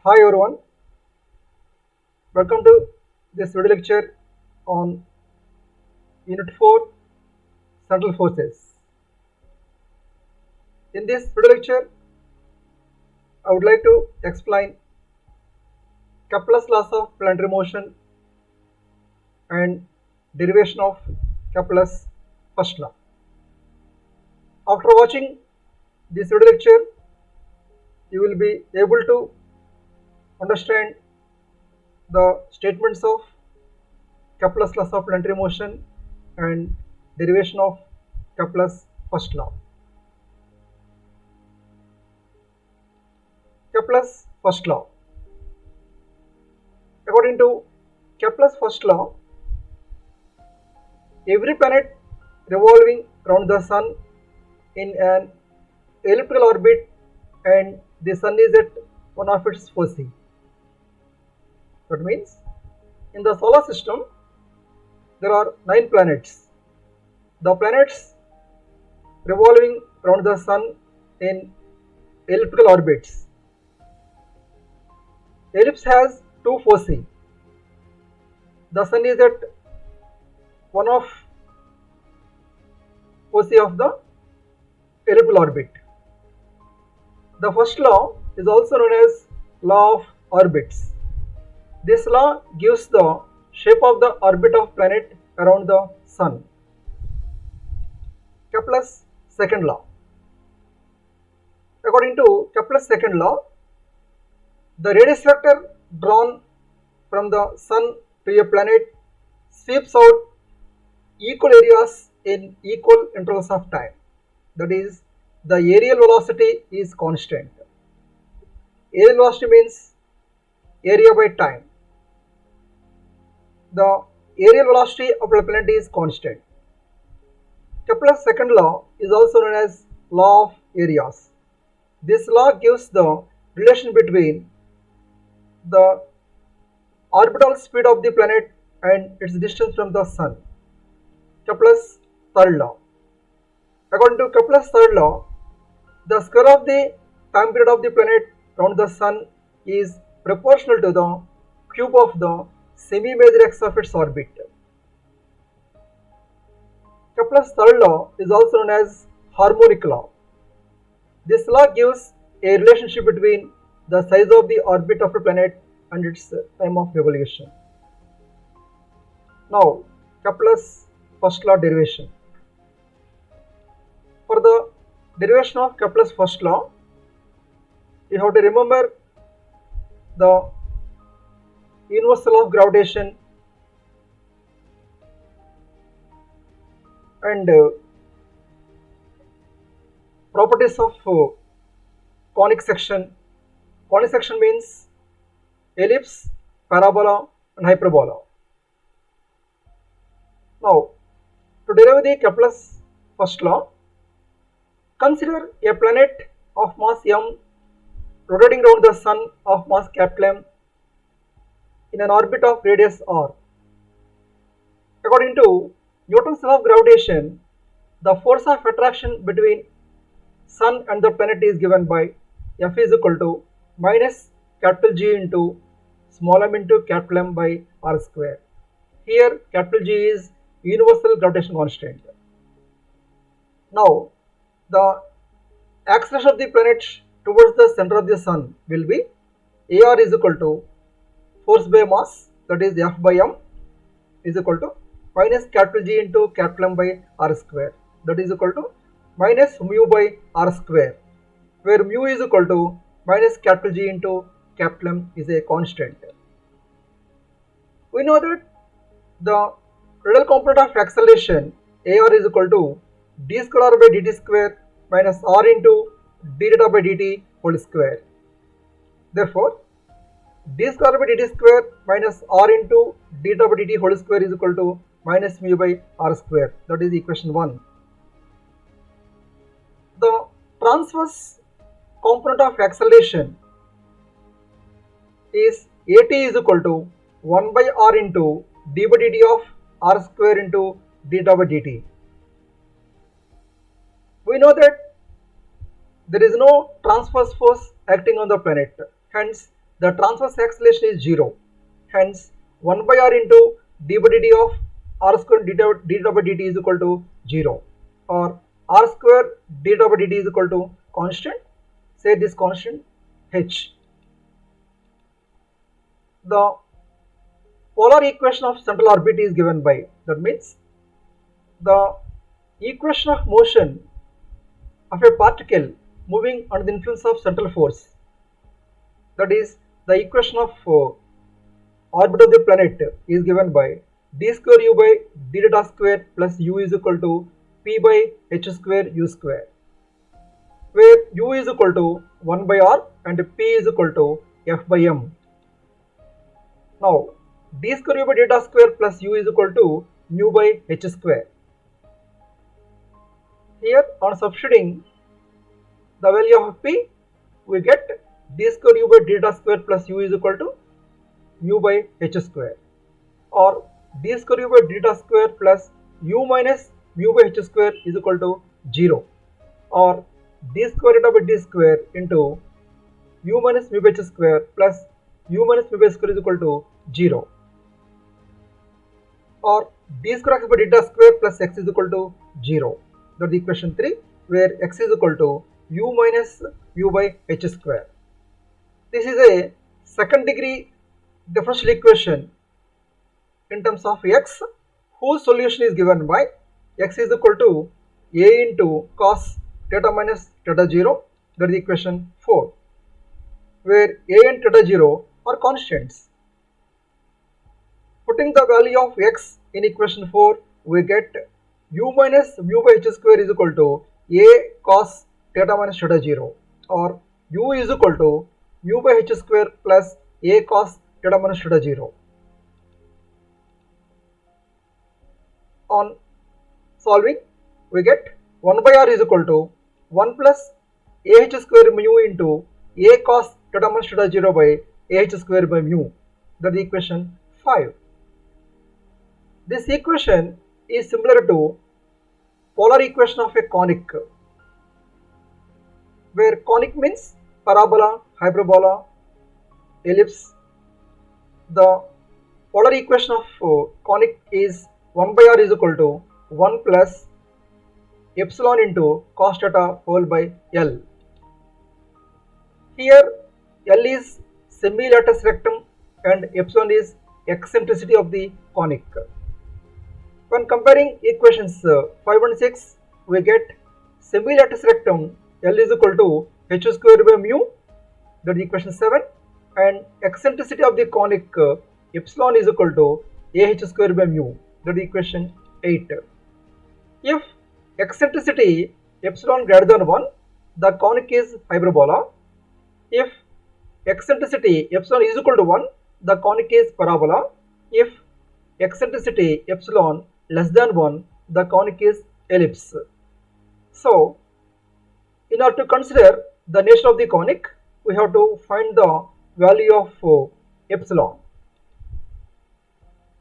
Hi everyone, welcome to this video lecture on Unit 4 Central Forces. In this video lecture, I would like to explain Kepler's laws of planetary motion and derivation of Kepler's first law. After watching this video lecture, you will be able to understand the statements of Kepler's laws of planetary motion and derivation of Kepler's first law. Kepler's first law. According to Kepler's first law, every planet revolving around the sun in an elliptical orbit and the sun is at one of its foci. That means in the solar system there are 9 planets. The planets revolving around the sun in elliptical orbits. Ellipse has 2 foci. The sun is at one of foci of the elliptical orbit. The first law is also known as law of orbits. This law gives the shape of the orbit of planet around the sun. Kepler's second law. According to Kepler's second law, the radius vector drawn from the sun to a planet sweeps out equal areas in equal intervals of time. That is, the aerial velocity is constant. Aerial velocity means area by time. The aerial velocity of a planet is constant. Kepler's second law is also known as law of areas. This law gives the relation between the orbital speed of the planet and its distance from the sun. Kepler's third law. According to Kepler's third law, the square of the time period of the planet around the sun is proportional to the cube of the semi-major axis of its orbit. Kepler's third law is also known as harmonic law. This law gives a relationship between the size of the orbit of a planet and its time of revolution. Now, Kepler's first law derivation. For the derivation of Kepler's first law, you have to remember the universal law of gravitation and properties of conic section. Conic section means ellipse, parabola and hyperbola. Now, to derive the Kepler's first law, consider a planet of mass m rotating around the sun of mass M in an orbit of radius r. According to Newton's law of gravitation, the force of attraction between sun and the planet is given by F is equal to minus capital G into small m into capital M by r square. Here capital G is universal gravitation constant. Now, the acceleration of the planet towards the center of the sun will be AR is equal to force by mass, that is F by M is equal to minus capital G into capital M by r square, that is equal to minus mu by r square, where mu is equal to minus capital G into capital M is a constant. We know that the radial component of acceleration AR is equal to d square r by dt square minus r into d theta by dt whole square. Therefore, d square by dt square minus r into d theta by dt whole square is equal to minus mu by r square. That is equation 1. The transverse component of acceleration is at is equal to 1 by r into d by dt of r square into d theta by dt. We know that there is no transverse force acting on the planet, hence the transverse acceleration is 0. Hence 1 by r into d by dt of r square d by dt is equal to 0, or r square d by dt is equal to constant. Say this constant h. The polar equation of central orbit is given by, that means the equation of motion of a particle moving under the influence of central force, that is the equation of orbit of the planet is given by d square u by d theta square plus u is equal to p by h square u square, where u is equal to 1 by r and p is equal to f by m. Now d square u by theta square plus u is equal to mu by h square. Here on substituting the value of p, we get d square u by theta square plus u is equal to mu by h square, or d square u by theta square plus u minus mu by h square is equal to 0, or d square theta by d square into u minus mu by h square plus u minus mu by h square is equal to 0, or d square x by theta square plus x is equal to 0. That is equation 3, where x is equal to u minus mu by h square. This is a second degree differential equation in terms of x, whose solution is given by x is equal to a into cos theta minus theta 0, that is equation 4, where a and theta 0 are constants. Putting the value of x in equation 4, we get u minus mu by h square is equal to a cos theta minus theta 0, or u is equal to mu by h square plus a cos theta minus theta 0. On solving, we get 1 by r is equal to 1 plus ah square mu into a cos theta minus theta 0 by ah square by mu, that is equation 5. This equation is similar to polar equation of a conic, where conic means parabola, hyperbola, ellipse. The polar equation of conic is 1 by r is equal to 1 plus epsilon into cos theta whole by L. Here L is semi-lattice rectum and epsilon is eccentricity of the conic. When comparing equations 5 and 6, we get semi-lattice rectum L is equal to h square by mu, that is equation 7, and eccentricity of the conic epsilon is equal to ah square by mu, that is equation 8. If eccentricity epsilon greater than 1, the conic is hyperbola. If eccentricity epsilon is equal to 1, the conic is parabola. If eccentricity epsilon less than 1, the conic is ellipse. So, in order to consider the nature of the conic, we have to find the value of epsilon.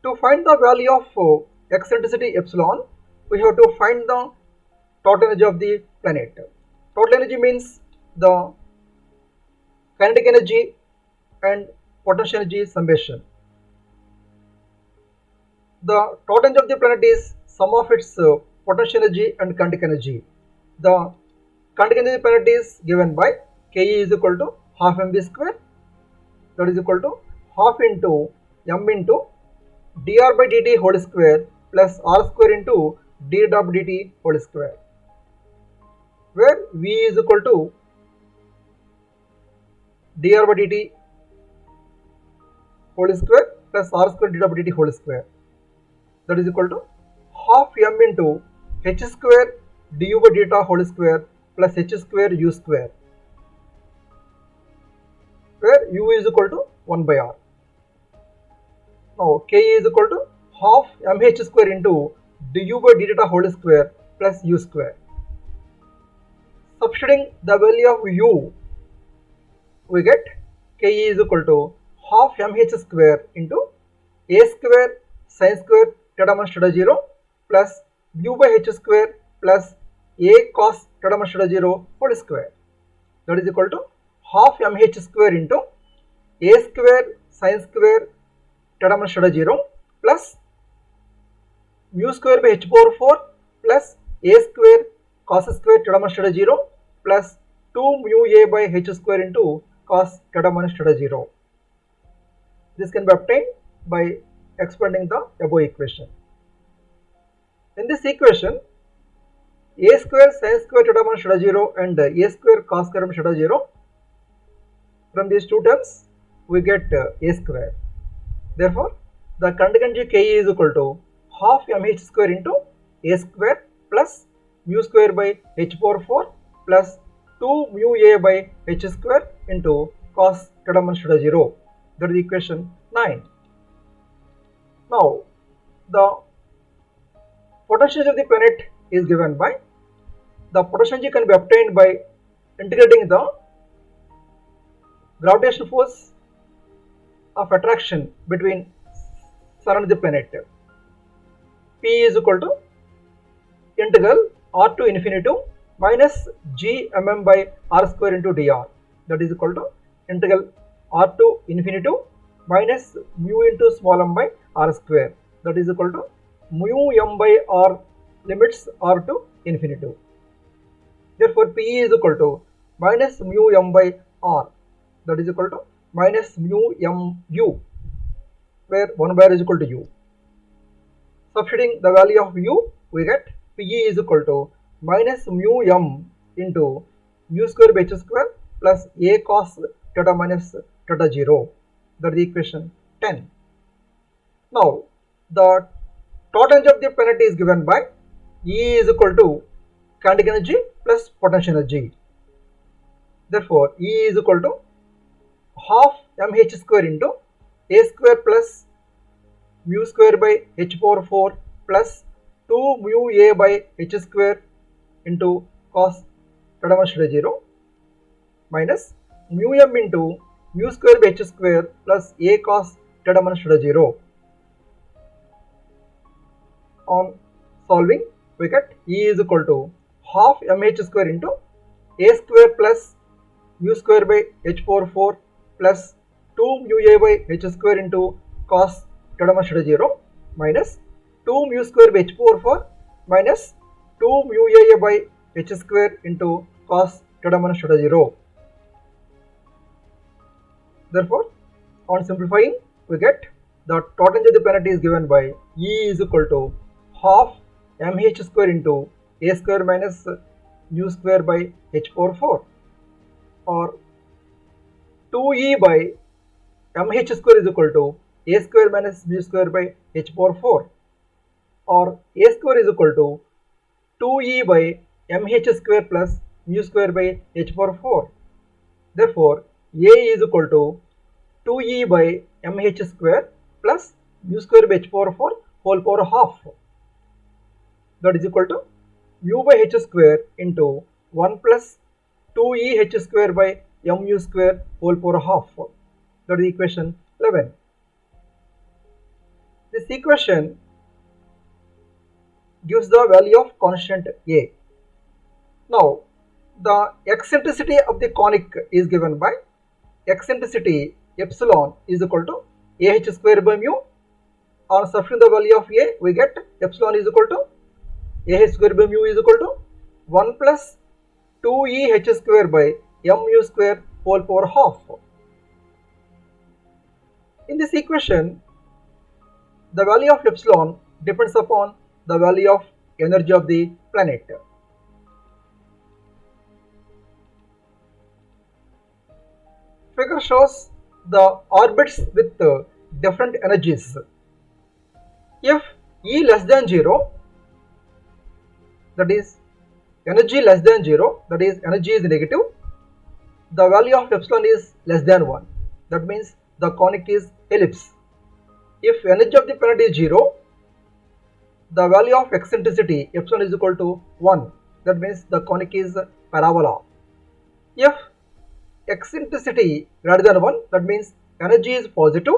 To find the value of eccentricity epsilon, we have to find the total energy of the planet. Total energy means the kinetic energy and potential energy summation. The total energy of the planet is sum of its potential energy and kinetic energy. The kinetic energy of the planet is given by Ke is equal to half mv square, that is equal to half into m into dr by dt whole square plus r square into d by dt whole square, where v is equal to dr by dt whole square plus r square d by dt whole square, that is equal to half m into h square du by deta whole square plus h square u square, where u is equal to 1 by r. Now Ke is equal to half mh square into du by deta whole square plus u square. Substituting the value of u, we get Ke is equal to half mh square into a square sin square theta minus theta 0 plus u by h square plus a cos theta minus theta 0 whole square, that is equal to half mh square into a square sin square theta minus theta 0 plus mu square by h power 4 plus a square cos square theta minus theta 0 plus 2 mu a by h square into cos theta minus theta 0. This can be obtained by expanding the above equation. In this equation, a square sin square theta minus theta 0 and a square cos square minus theta 0, from these two terms we get a square. Therefore, the current energy Ke is equal to half mh square into a square plus mu square by h power 4 plus 2 mu a by h square into cos theta minus theta 0. That is equation 9. Now, the potential of the planet is given by, the potential energy can be obtained by integrating the gravitational force of attraction between sun and the planet. P is equal to integral r to infinity to minus g mm by r square into dr. That is equal to integral r to infinity to minus mu into small m by r square. That is equal to mu m by r limits r to infinity. Therefore, P is equal to minus mu m by r. That is equal to minus mu m u, where 1 by r is equal to u. Substituting the value of u, we get Pe is equal to minus mu m into mu square by h square plus a cos theta minus theta 0. That is equation 10. Now, the total energy of the planet is given by E is equal to kinetic energy plus potential energy. Therefore, E is equal to half mh square into a square plus mu square by h power 4 plus 2 mu a by h square into cos theta minus theta 0 minus mu m into mu square by h square plus a cos theta minus theta 0. On solving, we get E is equal to half mh square into a square plus mu square by h power 4 plus 2 mu a by h square into cos theta minus theta 0 minus 2 mu square by h power 4 minus 2 mu a by h square into cos theta minus theta 0. Therefore, on simplifying, we get the total energy of the planet is given by E is equal to half mh square into a square minus mu square by h power 4, or 2E by mh square is equal to a square minus mu square by h power 4, or a square is equal to 2E by mh square plus mu square by h power 4. Therefore, A is equal to 2E by mh square plus mu square by h power 4 whole power half. That is equal to mu by h square into 1 plus 2E h square by mu square whole power half. That is equation 11. This equation gives the value of constant A. Now, the eccentricity of the conic is given by eccentricity epsilon is equal to ah square by mu. On substituting the value of A, we get epsilon is equal to ah square by mu is equal to 1 plus 2E h square by mu square whole power half. In this equation, the value of epsilon depends upon the value of energy of the planet. Figure shows the orbits with different energies. If E less than 0, that is energy less than 0, that is energy is negative, the value of epsilon is less than 1. That means the conic is ellipse. If energy of the planet is 0, the value of eccentricity epsilon is equal to 1. That means the conic is parabola. If eccentricity greater than 1, that means energy is positive,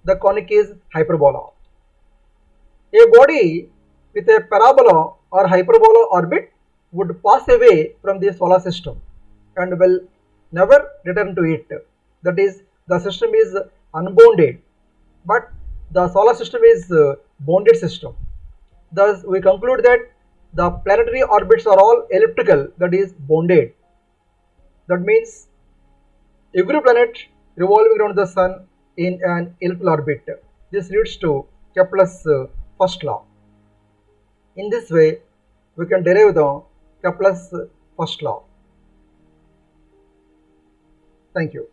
the conic is hyperbola. A body with a parabola or hyperbola orbit would pass away from the solar system and will never return to it. That is, the system is unbounded, but the solar system is bounded system. Thus, we conclude that the planetary orbits are all elliptical, that is bounded. That means every planet revolving around the sun in an elliptical orbit. This leads to Kepler's first law. In this way, we can derive the Kepler's first law. Thank you.